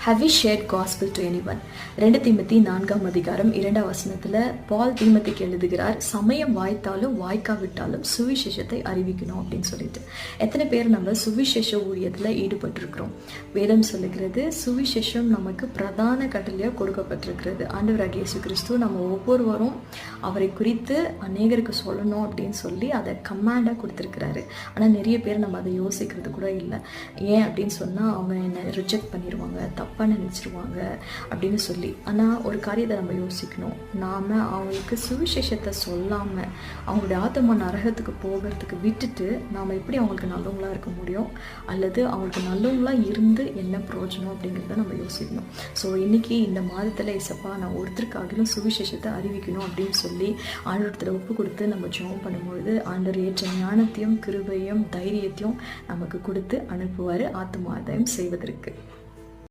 Have we shared gospel to anyone? 2 Timothy 4:2 பால் தீமோத்திக்கு எழுதுகிறார், சமயம் வாய்த்தாலும் வாய்க்காவிட்டாலும் சுவிசேஷத்தை அறிவிக்கணும் அப்படின்னு சொல்லிட்டு. எத்தனை பேர் நம்ம சுவிசேஷ ஊழியத்தில் ஈடுபட்டிருக்கிறோம்? வேதம் சொல்லுகிறது, சுவிசேஷம் நமக்கு பிரதான கட்டளையாக கொடுக்கப்பட்டிருக்கிறது. ஆண்டவராகிய இயேசு கிறிஸ்து நம்ம ஒவ்வொருவரும் அவரை குறித்து அநேகருக்கு சொல்லணும் அப்படின்னு சொல்லி அதை கமாண்டாக கொடுத்துருக்கிறாரு. ஆனால் நிறைய பேர் நம்ம அதை யோசிக்கிறது கூட இல்லை. ஏன் அப்படின்னு சொன்னால் அவங்க என்னை ரிஜெக்ட் பண்ணிடுவாங்க, தப்பாக நினச்சிருவாங்க அப்படின்னு சொல்லி. ஆனால் ஒரு காரியத்தை நம்ம யோசிக்கணும், நாம் அவங்களுக்கு சுவிசேஷத்தை சொல்லாமல் அவங்களுடைய ஆத்மா நரகத்துக்கு போகிறதுக்கு விட்டுட்டு நாம் எப்படி அவங்களுக்கு நல்லவங்களாக இருக்க முடியும், அல்லது அவங்களுக்கு நல்லவங்களாக இருந்து என்ன பிரயோஜனம் அப்படிங்கிறத நம்ம யோசிக்கணும். ஸோ இன்றைக்கி இந்த மாதத்தில் இசப்பா நான் ஒருத்தருக்காகிலும் சுவிசேஷத்தை அறிவிக்கணும் அப்படின்னு சொல்லி ஆண்டவரத்தில் ஒப்பு கொடுத்து நம்ம ஜெபம் பண்ணும்பொழுது ஆண்டவர் ஏற்ற ஞானத்தையும் கிருபையும் தைரியத்தையும் நமக்கு கொடுத்து அனுப்புவார் ஆத்மாதாயம் செய்வதற்கு.